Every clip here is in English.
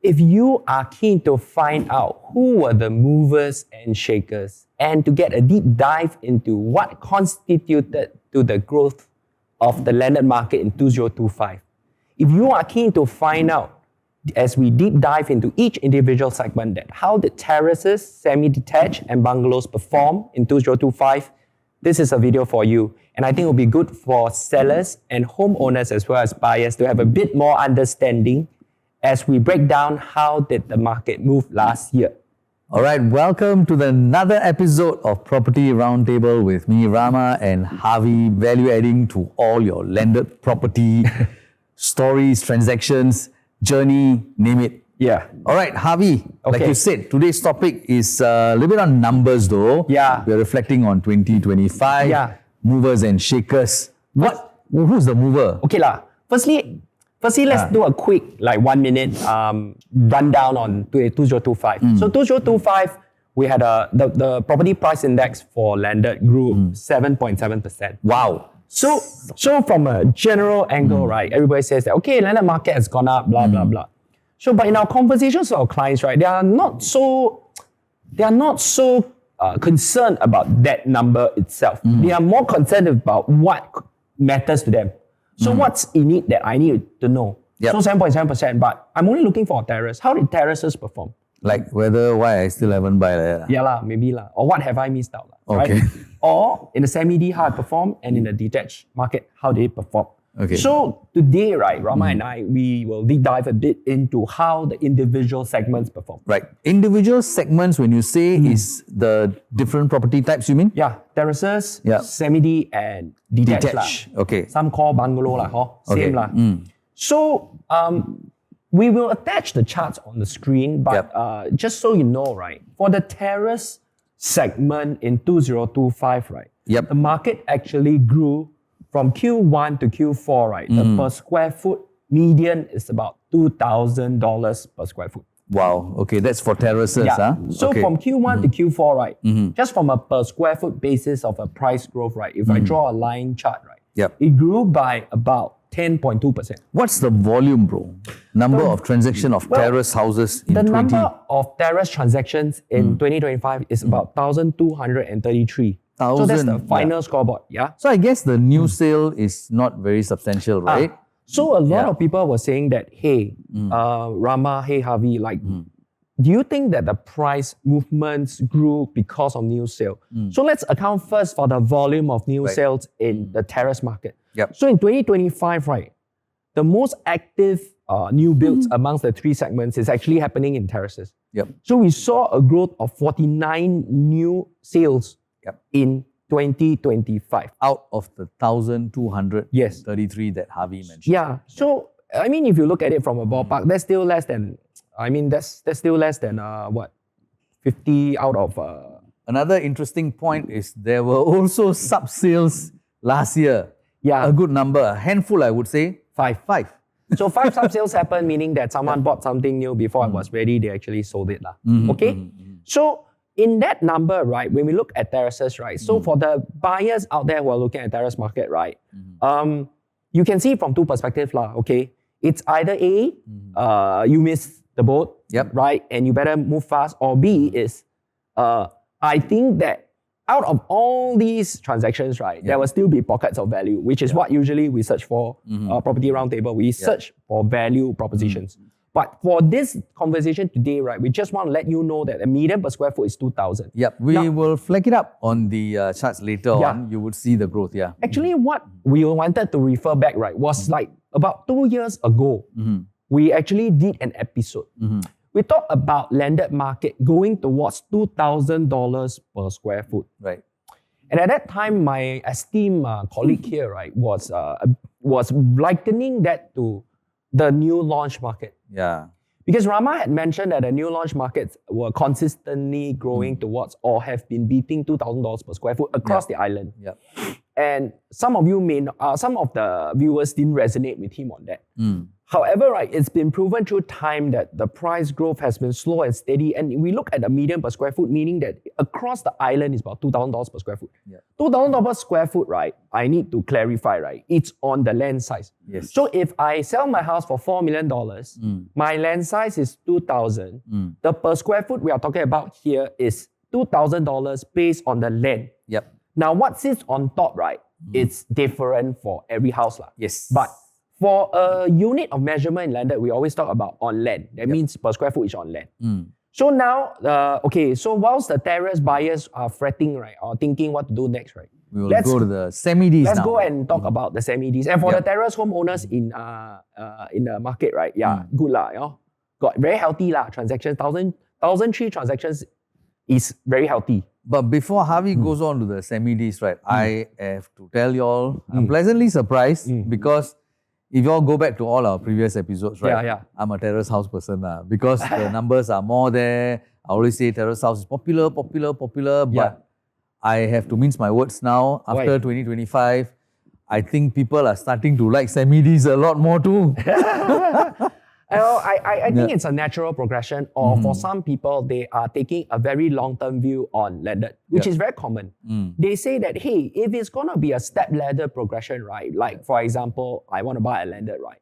if you are keen to find out who were the movers and shakers and to get a deep dive into what constituted to the growth of the landed market in 2025, if you are keen to find out as we deep dive into each individual segment that how did terraces, semi-detached and bungalows perform in 2025, this is a video for you. And I think it will be good for sellers and homeowners as well as buyers to have a bit more understanding as we break down how did the market move last year. All right, welcome to another episode of Property Roundtable with me, Rama, and Harvey, value adding to all your landed property stories, transactions, journey, name it. Yeah. All right, Harvey, like you said, today's topic is a little bit on numbers though. Yeah. We're reflecting on 2025. Yeah. Movers and shakers. Who's the mover? Okay lah. Firstly, let's do a quick 1 minute rundown on 2025. So 2025, we had the property price index for landed grew 7.7%. Wow. So from a general angle, right, everybody says that, okay, landed market has gone up, blah, blah, blah. So, but in our conversations with our clients, right, they are not so concerned about that number itself. They are more concerned about what matters to them. So what's in it that I need to know? Yep. So 7.7%, but I'm only looking for a terrace. How did terraces perform? Like why I still haven't buy that. Yeah lah, maybe lah. Or what have I missed out? Okay. Right? Or in the semi-D, how it performed, and in the detached market, how did it perform? Okay. So today, right, Rama and I, we will deep dive a bit into how the individual segments perform. Right. Individual segments, when you say is the different property types, you mean? Yeah, terraces, Yeah. semi-D and detached. Detached. Okay. Some call bungalow lah, Okay. same lah. So we will attach the charts on the screen, but just so you know, right, for the terrace segment in 2025, right, Yep. the market actually grew from Q1 to Q4, right? The per square foot median is about $2,000 per square foot. Wow. Okay, that's for terraces, huh? So okay. from Q1 to Q4, right, just from a per square foot basis of a price growth, right, if I draw a line chart, right, Yep. it grew by about 10.2%. What's the volume, bro? Number of transaction of terrace houses in The 20? number of terrace transactions in 2025 is about 1,233. So that's the final scoreboard, yeah? So I guess the new sale is not very substantial, right? So a lot of people were saying that, hey, Rama, hey, Harvey, do you think that the price movements grew because of new sale? So let's account first for the volume of new sales in the terrace market. Yep. So in 2025, right, the most active new builds amongst the three segments is actually happening in terraces. Yep. So we saw a growth of 49 new sales in 2025. Out of the 1,233 that Harvey mentioned. Yeah. So, I mean, if you look at it from a ballpark, that's still less than, that's still less than, 50 out of... Another interesting point is there were also sub-sales last year. Yeah. A good number, a handful I would say. Five. So 5 sub-sales happened, meaning that someone bought something new before it was ready, they actually sold it. Okay? So, in that number, right, when we look at terraces, right, so for the buyers out there who are looking at terrace market, right, you can see from two perspectives, okay? It's either A, you missed the boat, right, and you better move fast, or B is, I think that out of all these transactions, right, there will still be pockets of value, which is what usually we search for, Property Roundtable. We search for value propositions. But for this conversation today, right, we just want to let you know that a median per square foot is 2,000. Yep, we will flag it up on the charts later on. You would see the growth, Actually, what we wanted to refer back, right, was about 2 years ago, we actually did an episode. We talked about landed market going towards $2,000 per square foot. Right. And at that time, my esteemed colleague here, right, was likening that to the new launch market. Yeah. Because Rama had mentioned that the new launch markets were consistently growing towards or have been beating $2,000 per square foot across the island. Yep. And some of the viewers didn't resonate with him on that. However, right, it's been proven through time that the price growth has been slow and steady. And we look at the median per square foot, meaning that across the island is about $2,000 per square foot. Yeah. $2,000 per square foot, right? I need to clarify, right? It's on the land size. Yes. So if I sell my house for $4 million, my land size is $2,000. The per square foot we are talking about here is $2,000 based on the land. Yep. Now, what sits on top, right? It's different for every house. Yes. But for a unit of measurement in landed, we always talk about on land. That means per square foot is on land. So now, so whilst the terrace buyers are fretting, right, or thinking what to do next, right? We will go to the semi-Ds Let's now. go and talk about the semi-Ds. And for the terrace homeowners in the market, right? Yeah, good lah. You know? Got very healthy lah transactions. 1,003 transactions is very healthy. But before Harvey goes on to the semi-Ds, right, I have to tell you all, I'm pleasantly surprised because if you all go back to all our previous episodes, right, I'm a terrace house person because the numbers are more there. I always say terrace house is popular, but I have to mince my words now. After 2025, I think people are starting to like semi-Ds a lot more too. I think it's a natural progression, or for some people, they are taking a very long-term view on landed, which is very common. They say that, hey, if it's going to be a step-ladder progression, right? Like, for example, I want to buy a landed, right?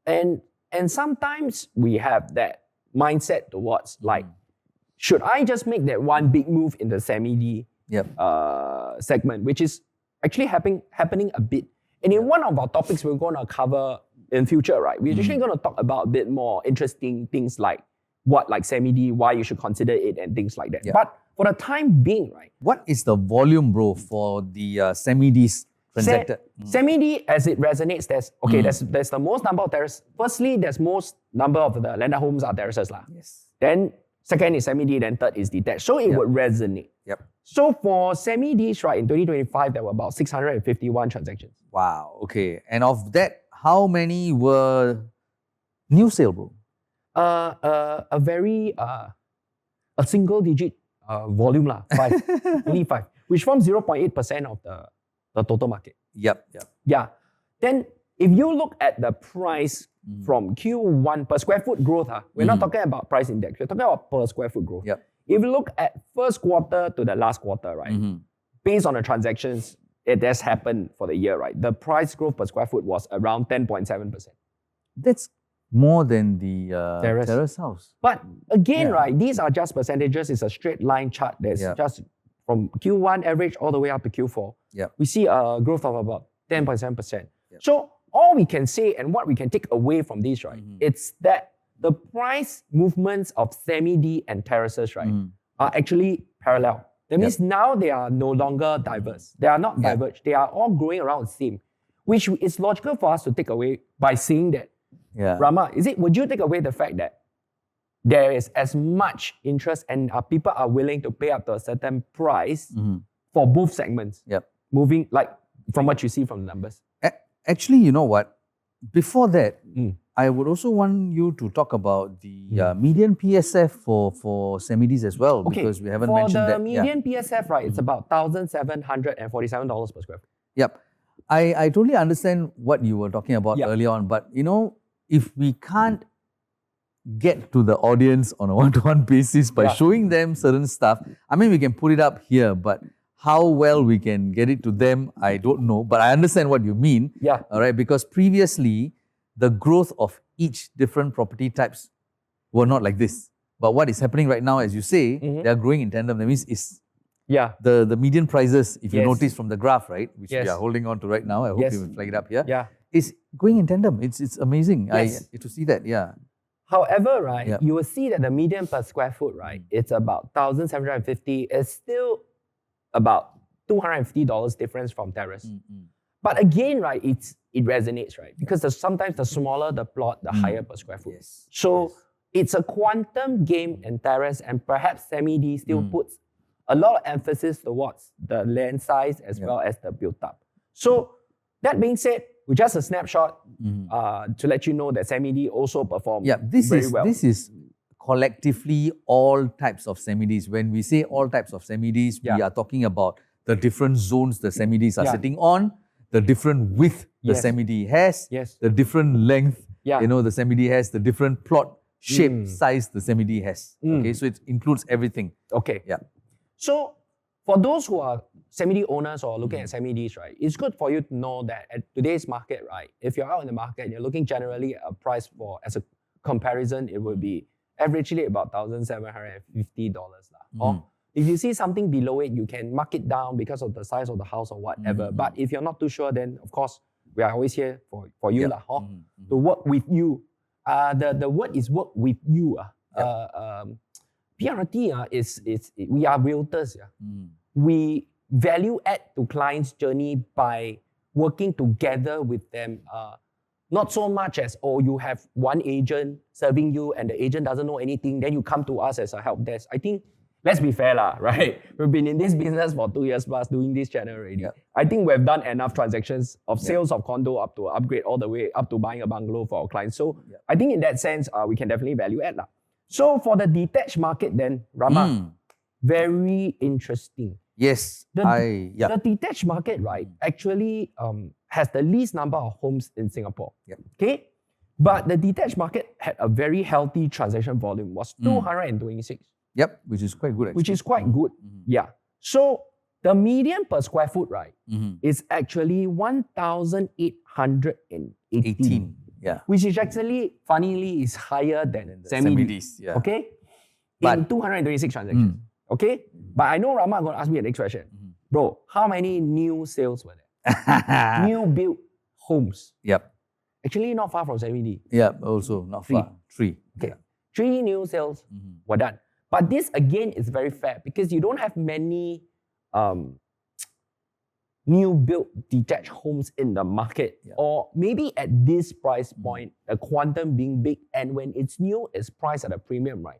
And sometimes we have that mindset towards, like, should I just make that one big move in the semi-D segment, which is actually happening a bit. And in one of our topics we're going to cover in future, right, we're actually going to talk about a bit more interesting things like semi-D, why you should consider it and things like that. But for the time being, right. What is the volume, bro, for the semi-Ds transacted? Semi-D, as it resonates, there's the most number of terraces. Firstly, there's most number of the landed homes are terraces. Yes. Then second is semi-D, then third is detached. So it would resonate. So for semi-Ds, right, in 2025, there were about 651 transactions. Wow, okay. And of that, how many were new sale, bro? A very, a single digit volume, 5, only 5, which forms 0.8% of the total market. Yep. Yeah. Then if you look at the price from Q1 per square foot growth, we're not talking about price index, we're talking about per square foot growth. If you look at first quarter to the last quarter, right, based on the transactions it has happened for the year, right, the price growth per square foot was around 10.7%. That's more than the terrace house. But again, right, these are just percentages. It's a straight line chart. There's just from Q1 average all the way up to Q4. We see a growth of about 10.7%. So all we can say and what we can take away from these, right, it's that the price movements of semi-D and terraces, right, are actually parallel. That means now they are no longer diverse. They are not diverged. They are all growing around the same, which is logical for us to take away by seeing that. Rama, would you take away the fact that there is as much interest and people are willing to pay up to a certain price for both segments? Moving, like, from what you see from the numbers. Actually, you know what? Before that, I would also want you to talk about the median PSF for semi-Ds as well, because we haven't mentioned that. For the median PSF, right, it's about $1,747 per square foot. I totally understand what you were talking about earlier on, but you know, if we can't get to the audience on a one-to-one basis by showing them certain stuff, I mean, we can put it up here, but how well we can get it to them, I don't know. But I understand what you mean. All right, because previously, the growth of each different property types were not like this. But what is happening right now, as you say, they are growing in tandem. That means it's the median prices, if you notice from the graph, right, which we are holding on to right now, I hope you will flag it up here, is going in tandem. It's amazing to see that, However, right, you will see that the median per square foot, right, it's about 1,750. It's still about $250 difference from terrace. But again, right, it resonates, right? Because sometimes the smaller the plot, the higher per square foot. So it's a quantum game in terrace, and perhaps semi-D still puts a lot of emphasis towards the land size as well as the built-up. So that being said, with just a snapshot to let you know that semi-D also performed very well. This is collectively all types of semi-Ds. When we say all types of semi-Ds, we are talking about the different zones the semi-Ds are sitting on, the different width the semi-D has, the different length the semi-D has, the different plot shape, size the semi-D has. Okay, so it includes everything. Okay. Yeah. So for those who are semi-D owners or looking at semi-Ds, right, it's good for you to know that at today's market, right, if you're out in the market, you're looking generally at a price for, as a comparison, it would be averagely about $1,750. Or if you see something below it, you can mark it down because of the size of the house or whatever. But if you're not too sure, then of course, we are always here for you to work with you. The word is work with you. PRT is we are realtors. We value add to clients' journey by working together with them. Not so much as, oh, you have one agent serving you and the agent doesn't know anything, then you come to us as a help desk. I think, let's be fair, right? We've been in this business for 2 years plus, doing this channel already. I think we've done enough transactions of sales of condo up to upgrade all the way up to buying a bungalow for our clients. So I think in that sense, we can definitely value add. So for the detached market then, Rama, very interesting. Yes, the detached market, right, actually has the least number of homes in Singapore. Okay, but the detached market had a very healthy transaction volume, was 226. Yep, which is quite good actually. Which is quite good. Yeah. So the median per square foot, right, is actually 1,818. Yeah. Which is actually, funnily, is higher than semi-Ds. Okay? In 226 transactions. Okay? But I know Rama is going to ask me the next question. Bro, how many new sales were there? New built homes. Yep. Actually, not far from semi-D. Yep, also not far. 3. Okay. 3 new sales were done. But this, again, is very fair because you don't have many new built detached homes in the market, or maybe at this price point, the quantum being big, and when it's new, it's priced at a premium, right?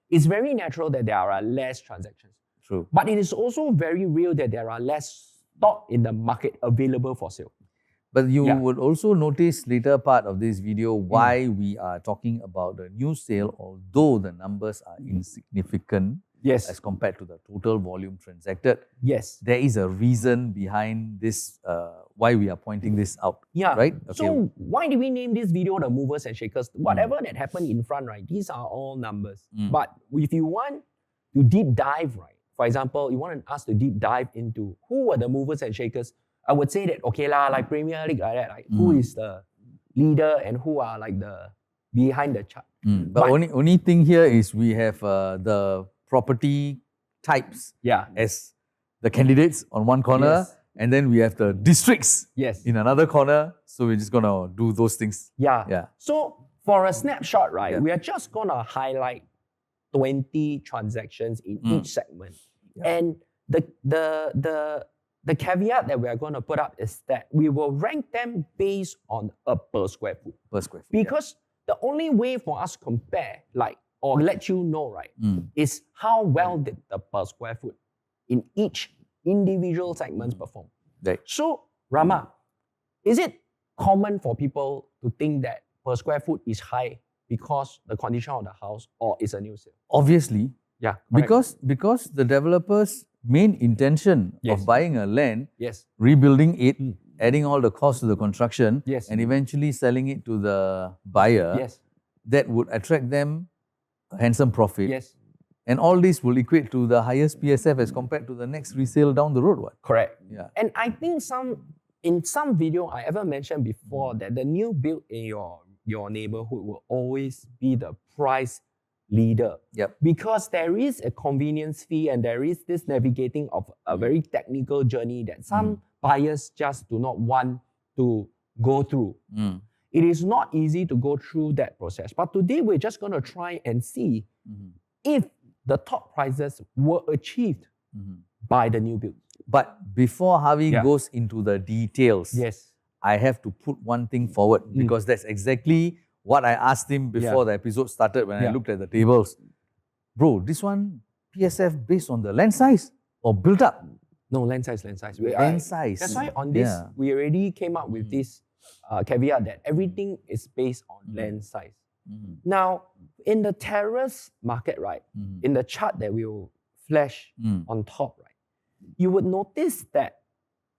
It's very natural that there are less transactions. True. But it is also very real that there are less stock in the market available for sale. But you would also notice later part of this video why we are talking about the new sale, although the numbers are insignificant as compared to the total volume transacted. There is a reason behind this, why we are pointing this out. Right? Okay. So why do we name this video the movers and shakers? Whatever that happened in front, right, these are all numbers. But if you want to deep dive, right, for example, you want us to deep dive into who were the movers and shakers, I would say that, okay lah, like Premier League like that, like who is the leader and who are like the behind the chart. But only thing here is we have the property types as the candidates on one corner, and then we have the districts in another corner. So we're just gonna do those things. So for a snapshot, right, we are just gonna highlight 20 transactions in each segment. And the caveat that we are going to put up is that we will rank them based on a per square foot. Because the only way for us to compare, like, or let you know, right, is how well did the per square foot in each individual segments perform. So, Rama, is it common for people to think that per square foot is high because the condition of the house, or is a new sale? Obviously. Because the developers' main intention of buying a land, rebuilding it, adding all the costs to the construction, and eventually selling it to the buyer, that would attract them a handsome profit. And all this will equate to the highest PSF as compared to the next resale down the road. Correct. And I think in some video I ever mentioned before that the new build in your neighborhood will always be the price leader. Because there is a convenience fee and there is this navigating of a very technical journey that some buyers just do not want to go through. It is not easy to go through that process. But today we're just going to try and see if the top prices were achieved by the new build. But before Harvey goes into the details, I have to put one thing forward because that's exactly what I asked him before the episode started when I looked at the tables. Bro, this one PSF based on the land size or built up? No, land size. Land size. That's why on this, we already came up with this caveat that everything is based on land size. Now, in the terrace market, right, in the chart that we will flash on top, right, you would notice that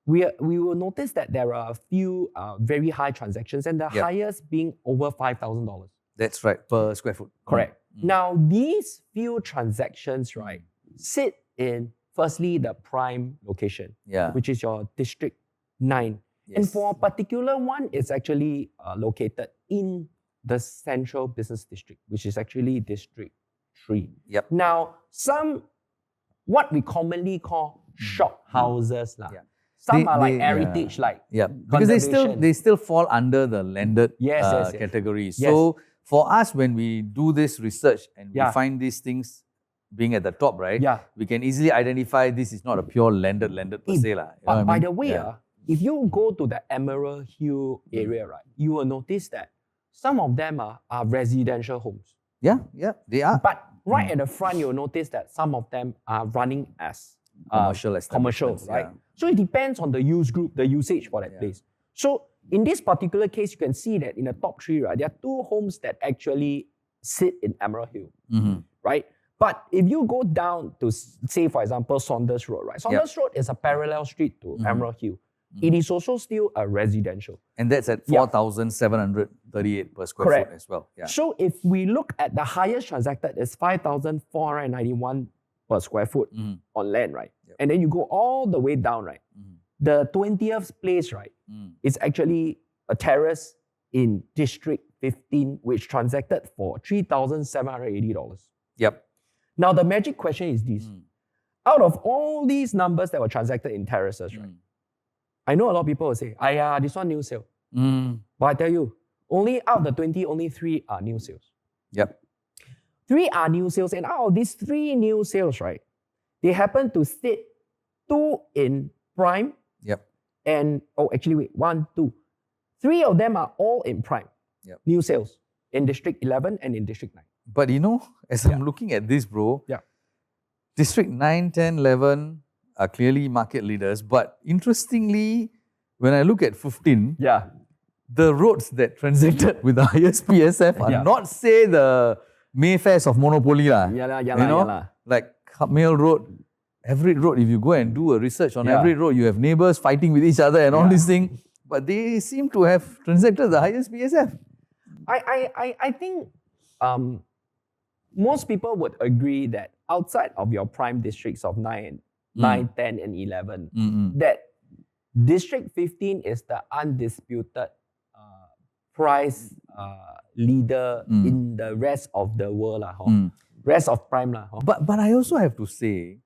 we will notice that there are a few very high transactions, and the highest being over $5,000. That's right, per square foot. Correct. Now, these few transactions, right, sit in firstly the prime location, which is your District 9. Yes. And for a particular one, it's actually located in the Central Business District, which is actually District 3. Yep. Now, what we commonly call shop houses, some are like heritage, because they still fall under the landed category. So for us, when we do this research and we find these things being at the top, right? We can easily identify this is not a pure landed per se. But by the way, if you go to the Emerald Hill area, right, you will notice that some of them are residential homes. Yeah, they are. But right at the front, you'll notice that some of them are running as commercial, right? So it depends on the use group, the usage for that place. So in this particular case, you can see that in the top 3, right, there are 2 homes that actually sit in Emerald Hill, right? But if you go down to, say, for example, Saunders Road, right? Saunders Road is a parallel street to Emerald Hill. It is also still a residential. And that's at 4,738 per square foot as well. So if we look at the highest transacted is 5,491 per square foot on land, right? And then you go all the way down, right? The 20th place, right, is actually a terrace in District 15, which transacted for $3,780. Yep. Now, the magic question is this. Out of all these numbers that were transacted in terraces, right, I know a lot of people will say, this one new sale. But I tell you, only out of the 20, only 3 are new sales. Yep. 3 are new sales, and out of these 3 new sales, right, they happen to sit 2 in prime. Yep. And, 1, 2. 3 of them are all in prime. Yep. New sales in District 11 and in District 9. But you know, as I'm looking at this, bro, District 9, 10, 11 are clearly market leaders. But interestingly, when I look at 15, the roads that transacted with the highest PSF are not, say, the Mayfairs of Monopoly. Like Mail Road, Everett Road. If you go and do a research on Everett Road, you have neighbors fighting with each other and all these things. But they seem to have transacted the highest PSF. I think most people would agree that outside of your prime districts of 9, 10, and 11, that District 15 is the undisputed price leader in the rest of the world, rest of prime. But I also have to say,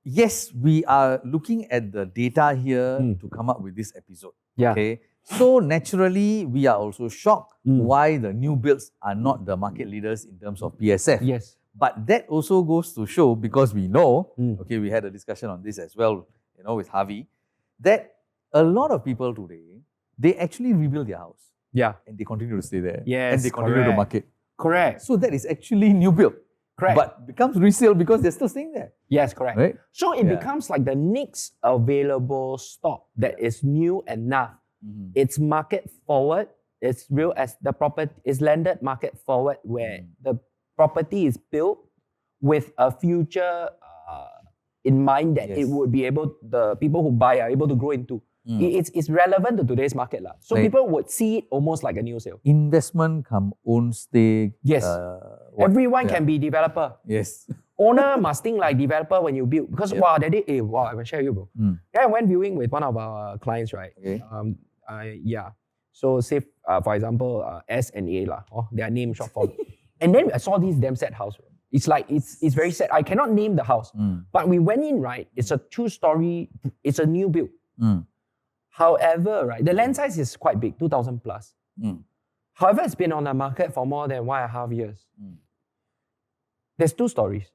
yes, we are looking at the data here to come up with this episode. Okay, so naturally, we are also shocked why the new builds are not the market leaders in terms of PSF. Yes. But that also goes to show, because we know, we had a discussion on this as well, with Harvey, that a lot of people today, they actually rebuild their house. And they continue to stay there. Yes, and they continue to market. Correct. So that is actually new build. Correct. But becomes resale because they're still staying there. Yes, correct. Right? So it becomes like the next available stock that is new enough. It's market forward. It's real as the property is landed market forward, where the property is built with a future in mind that it would be able, the people who buy are able to grow into. It's relevant to today's market. So people would see it almost like a new sale. Investment come own stake. Yes. Everyone can be developer. Yes. Owner must think like developer when you build. Because that day, I will share you, bro. I went viewing with one of our clients, right? So say, for example, S&A, their name short form. And then I saw this damn sad house. It's like, it's very sad. I cannot name the house. But we went in, right? It's a 2-story, it's a new build. However, right, the land size is quite big, 2,000 plus. However, it's been on the market for more than 1.5 years. There's 2 stories.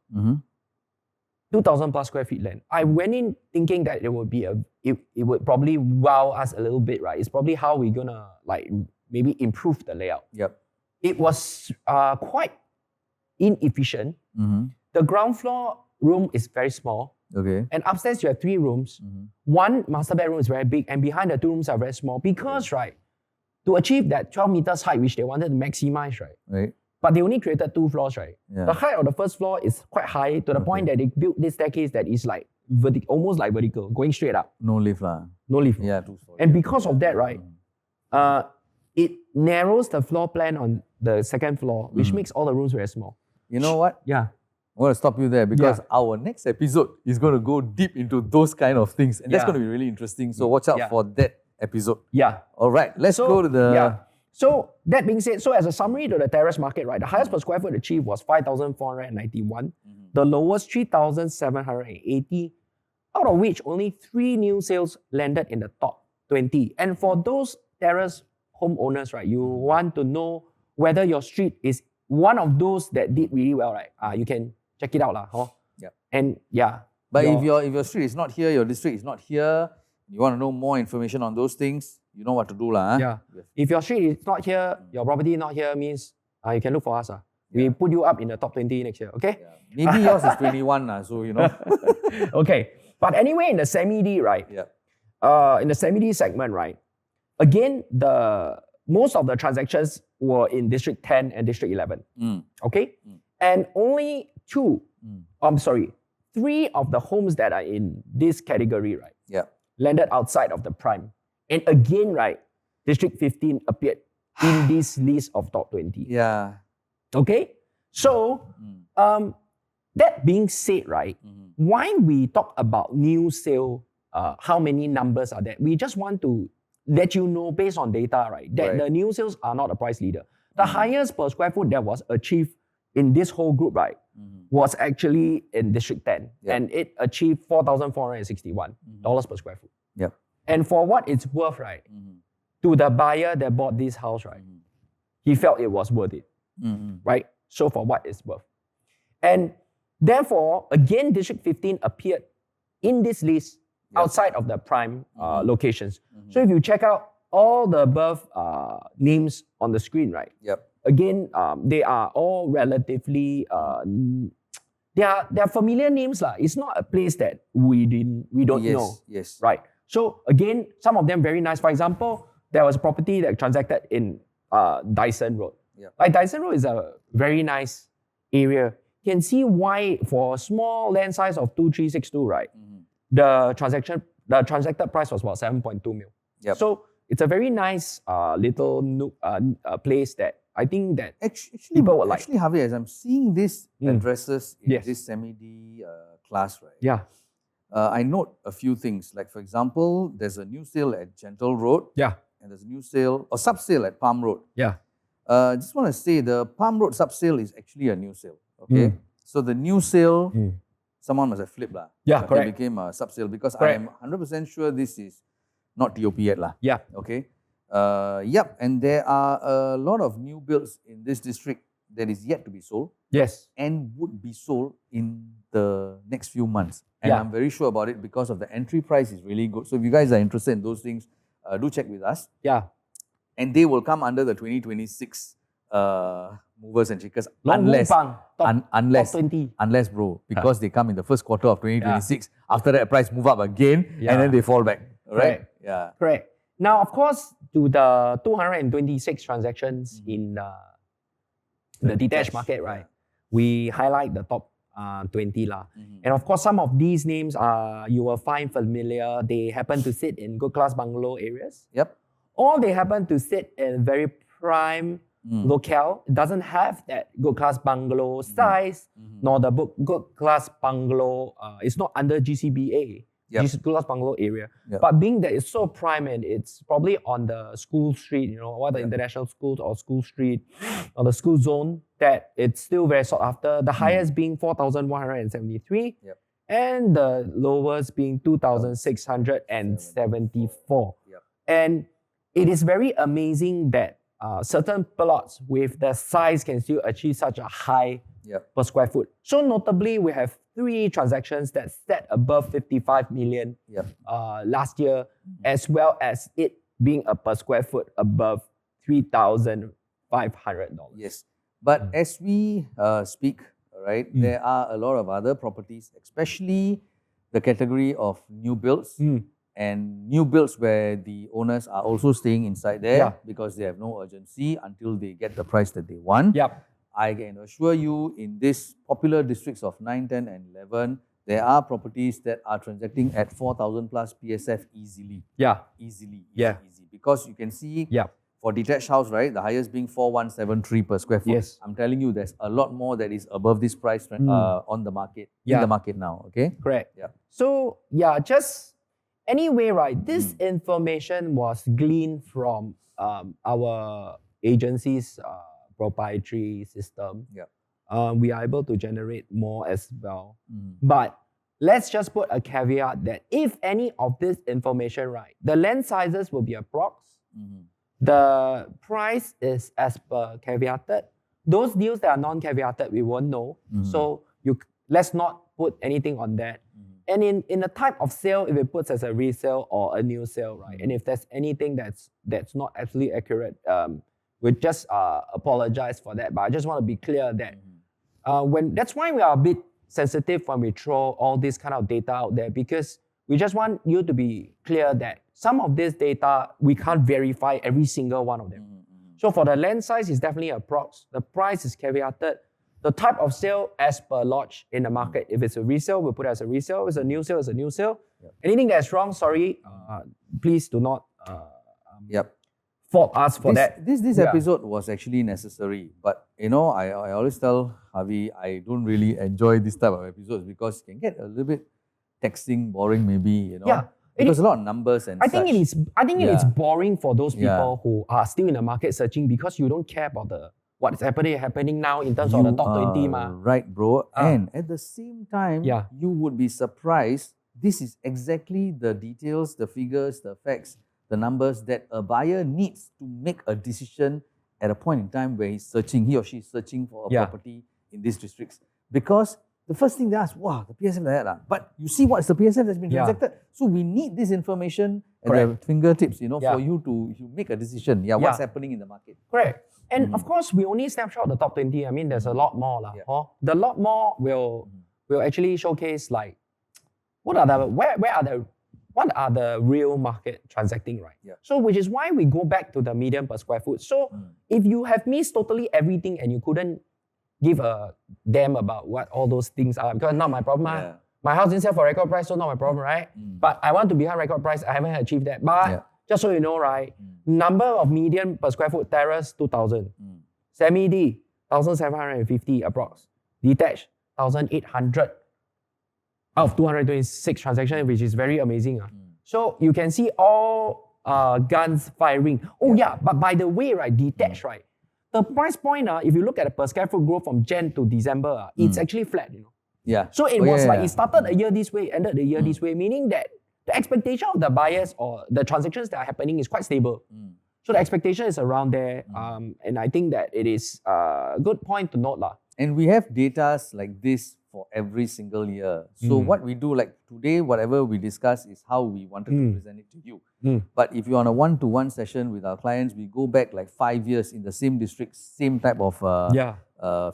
2,000 plus square feet land. I went in thinking that it would be it would probably wow us a little bit, right? It's probably how we're gonna like maybe improve the layout. It was quite inefficient. The ground floor room is very small. And upstairs you have 3 rooms. One master bedroom is very big, and behind the 2 rooms are very small because, right, to achieve that 12 meters height, which they wanted to maximize, right? But they only created 2 floors, right? The height of the first floor is quite high to the point that they built this staircase that is like almost like vertical, going straight up. No lift lah. No lift. Yeah, 2-story. And because of that, right, it narrows the floor plan on the second floor, which makes all the rooms very small. You know what? Yeah. I'm going to stop you there because our next episode is going to go deep into those kind of things. And that's going to be really interesting. So watch out for that episode. Yeah. All right, let's go to the... Yeah. So that being said, so as a summary to the terrace market, right, the highest per square foot achieved was 5,491. The lowest 3,780, out of which only 3 new sales landed in the top 20. And for those terrace homeowners, right, you want to know whether your street is one of those that did really well, right? You can check it out, huh? Yeah. And yeah. But if your street is not here, your district is not here, you want to know more information on those things, you know what to do, lah. Yeah. If your street is not here, your property is not here, means you can look for us. We put you up in the top 20 next year, okay? Yeah. Maybe yours is 21, so you know. Okay. But anyway, in the semi-D, right? Yeah. In the semi-D segment, right? Again, most of the transactions were in District 10 and District 11. Okay? And only 3 of the homes that are in this category, right? Yeah. Landed outside of the prime. And again, right, District 15 appeared in this list of top 20. Yeah. Okay? So, that being said, right, why we talk about new sale, how many numbers are there? We just want to let you know based on data, right, that the new sales are not a price leader. The highest per square foot that was achieved in this whole group, right, was actually in District 10. And it achieved $4,461 per square foot. Yep. And for what it's worth, right, to the buyer that bought this house, right, he felt it was worth it, right? So for what it's worth. And therefore, again, District 15 appeared in this list outside of the prime locations. So if you check out all the above names on the screen, right? Again, they are all relatively, they are familiar names. It's not a place that we don't know. Yes. Right. So again, some of them very nice. For example, there was a property that transacted in Dyson Road. Like Dyson Road is a very nice area. You can see why for a small land size of 2362, right? The transacted price was about 7.2 mil. So it's a very nice little place that I think that people would like. Actually, Javier, as I'm seeing these addresses in this semi-D class, right? I note a few things. Like for example, there's a new sale at Gentle Road. And there's a new sale or sub-sale at Palm Road. Just want to say the Palm Road sub-sale is actually a new sale. Okay. So the new sale, someone must have flipped lah. Correct. It became a sub-sale because I am 100% sure this is not TOP yet lah. Okay. And there are a lot of new builds in this district that is yet to be sold. And would be sold in the next few months. And I'm very sure about it because of the entry price is really good. So if you guys are interested in those things, do check with us. And they will come under the 2026 movers and shakers unless, bro, because they come in the first quarter of 2026. After that, price move up again and then they fall back. Right? Correct. Now, of course, to the 226 transactions in the detached market, right? We highlight the top 20 lah. And of course, some of these names you will find familiar. They happen to sit in good class bungalow areas. Or they happen to sit in very prime locale. It doesn't have that good class bungalow size, nor the good class bungalow. It's not under GCBA. Good class bungalow area. But being that it's so prime and it's probably on the school street, what the international schools or school street or the school zone, that it's still very sought after. The highest being 4,173 and the lowest being 2,674. And it is very amazing that certain plots with the size can still achieve such a high per square foot. So notably, we have 3 transactions that set above 55 million last year, as well as it being a per square foot above $3,500. But as we speak, right, there are a lot of other properties, especially the category of new builds. And new builds where the owners are also staying inside there because they have no urgency until they get the price that they want. I can assure you in this popular districts of 9, 10 and 11, there are properties that are transacting at 4,000 plus PSF easily. Yeah. Easily. Yeah. Easy. Because you can see Yeah. for detached house, right, the highest being 4,173 per square foot. Yes. I'm telling you, there's a lot more that is above this price on the market, in the market now, okay? Correct. Yeah. So, yeah, just anyway, right, this information was gleaned from our agency's proprietary system. Yeah. We are able to generate more as well. But let's just put a caveat that if any of this information, right, the land sizes will be approx. The price is as per caveated. Those deals that are non-caveated, we won't know. So let's not put anything on that. And in the type of sale, if it puts as a resale or a new sale, right? And if there's anything that's not absolutely accurate, we just apologize for that. But I just want to be clear that that's why we are a bit sensitive when we throw all this kind of data out there, because we just want you to be clear that some of this data, we can't verify every single one of them. So for the land size, it's definitely a prox. The price is caveated. The type of sale as per lodge in the market. If it's a resale, we'll put it as a resale. If it's a new sale, it's a new sale. Anything that's wrong, sorry, please do not fault us for that. This episode was actually necessary, but I always tell Harvey, I don't really enjoy this type of episodes because it can get a little bit taxing, boring maybe, because a lot of numbers and I think it is boring for those people Yeah. who are still in the market searching because you don't care about what is happening now in terms of the top 20. Right, bro. And at the same time, Yeah. you would be surprised. This is exactly the details, the figures, the facts, the numbers that a buyer needs to make a decision at a point in time where he or she is searching for a property in these districts. Because the first thing they ask, wow, the PSF like that. But you see what's the PSF that's been transacted. So we need this information at the fingertips, for you to make a decision. What's happening in the market. Correct. And of course, we only snapshot the top 20. I mean, there's a lot more. The lot more will actually showcase like what are the real market transacting, right? So which is why we go back to the median per square foot. So if you have missed totally everything and you couldn't give a damn about what all those things are, because not my problem. My house didn't sell for record price, so not my problem, right? But I want to be high record price, I haven't achieved that. But just so you know, right, number of median per square foot, terrace 2,000, semi-D 1,750 approx, detached 1,800 out of 226 transactions, which is very amazing. So you can see all guns firing. But by the way, right, detached, right, the price point, if you look at the per square foot growth from Jan to December, it's actually flat, So it was it started a year this way, ended the year this way, meaning that the expectation of the buyers or the transactions that are happening is quite stable. So the expectation is around there. And I think that it is a good point to note. And we have data like this for every single year. So what we do, like today, whatever we discuss is how we wanted to present it to you. But if you're on a one-to-one session with our clients, we go back like 5 years in the same district, same type of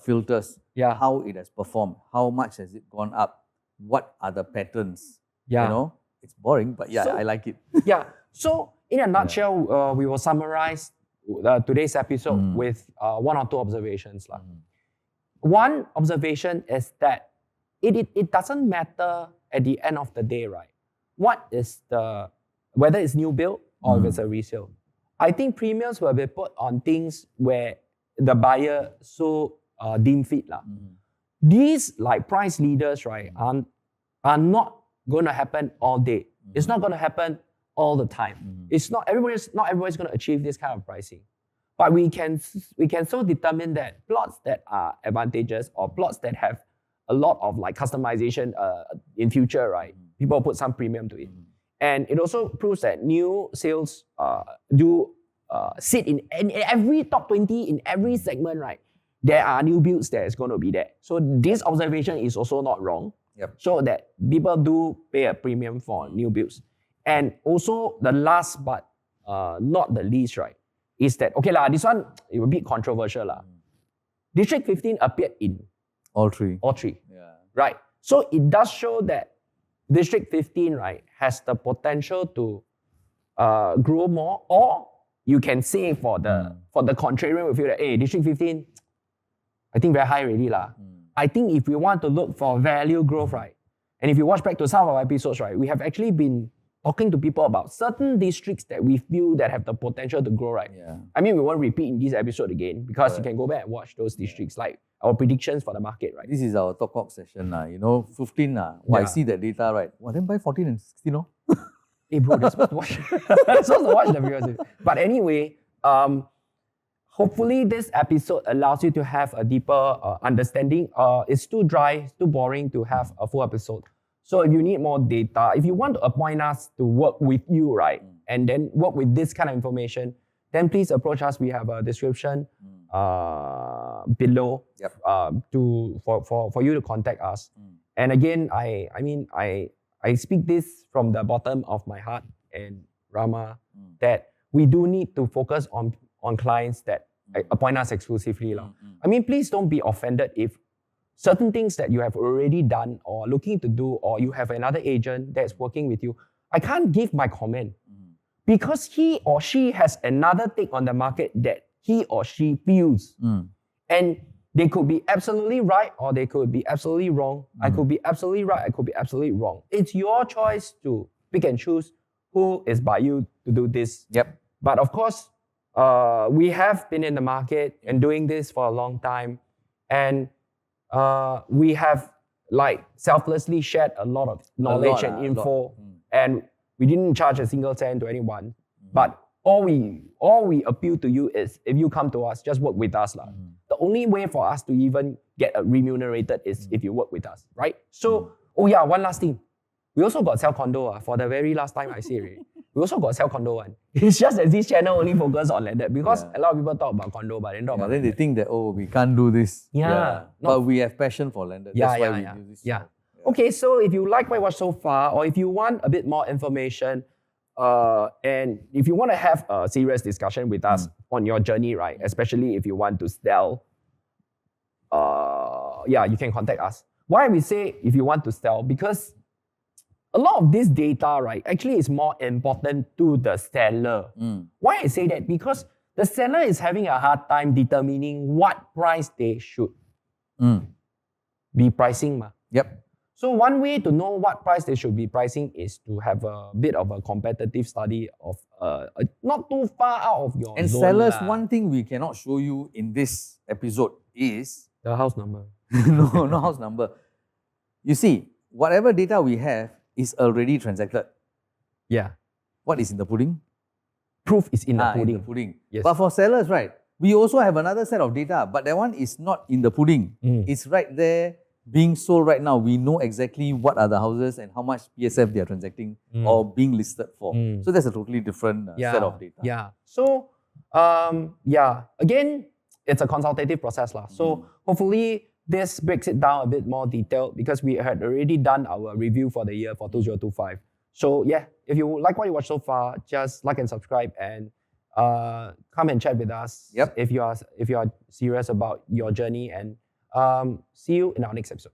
filters, how it has performed, how much has it gone up, what are the patterns, It's boring, but I like it. So in a nutshell, we will summarize today's episode with one or two observations. One observation is that it doesn't matter at the end of the day, right? Whether it's new build or if it's a resale. I think premiums will be put on things where the buyer deem fit. These like price leaders, right, are not going to happen all day. It's not going to happen all the time. It's not everybody's going to achieve this kind of pricing. But we can so determine that plots that are advantageous or plots that have a lot of like customization in future, right? People put some premium to it. And it also proves that new sales do sit in every top 20 in every segment, right? There are new builds that is going to be there. So this observation is also not wrong. So that people do pay a premium for new builds. And also the last but not the least, right, is that, this one, it will be controversial. District 15 appeared in all three. Right. So it does show that District 15, right, has the potential to grow more, or you can say for the contrarian, we feel that, District 15, I think very high already. I think if we want to look for value growth, right, And if you watch back to some of our episodes, right, we have actually been talking to people about certain districts that we feel that have the potential to grow, right? Yeah. I mean, we won't repeat in this episode again because you can go back and watch those districts, like our predictions for the market, right? This is our talk session. 15. I see that data, right? Well, then buy 14 and 16, no? Hey bro, you're supposed to watch. You're supposed to watch the videos. But anyway, hopefully this episode allows you to have a deeper understanding. It's too dry, it's too boring to have a full episode. So if you need more data, if you want to appoint us to work with you, right, and then work with this kind of information, then please approach us. We have a description below for you to contact us. And again, I speak this from the bottom of my heart and Rama that we do need to focus on clients that appoint us exclusively. I mean, please don't be offended if certain things that you have already done or looking to do, or you have another agent that's working with you. I can't give my comment because he or she has another take on the market that he or she feels. And they could be absolutely right or they could be absolutely wrong. I could be absolutely right, I could be absolutely wrong. It's your choice to pick and choose who is by you to do this. Yep. But of course, we have been in the market and doing this for a long time. And we have like selflessly shared a lot of knowledge and info. And we didn't charge a single cent to anyone. But all we appeal to you is if you come to us, just work with us. The only way for us to even get remunerated is if you work with us, right? So, one last thing. We also got sell condo for the very last time I see it. We also got sell condo one. It's just that this channel only focuses on landed because a lot of people talk about condo, but they don't. Then they think that we can't do this. But we have passion for landed. That's why we do this. Okay, so if you like what you watched so far, or if you want a bit more information, and if you want to have a serious discussion with us on your journey, right? Especially if you want to sell, you can contact us. Why we say if you want to sell? Because a lot of this data, right, actually is more important to the seller. Why I say that? Because the seller is having a hard time determining what price they should be pricing. Yep. So one way to know what price they should be pricing is to have a bit of a competitive study of not too far out of your And zone. sellers, one thing we cannot show you in this episode is the house number. no house number. You see, whatever data we have is already transacted. Yeah. What is in the pudding? Proof is in the pudding. In the pudding. Yes. But for sellers, right, we also have another set of data, but that one is not in the pudding. It's right there being sold right now. We know exactly what are the houses and how much PSF they are transacting or being listed for. So that's a totally different set of data. Yeah. So, again, it's a consultative process. So hopefully this breaks it down a bit more detailed because we had already done our review for the year for 2025. So if you like what you watched so far, just like and subscribe and come and chat with us if you are serious about your journey, and see you in our next episode.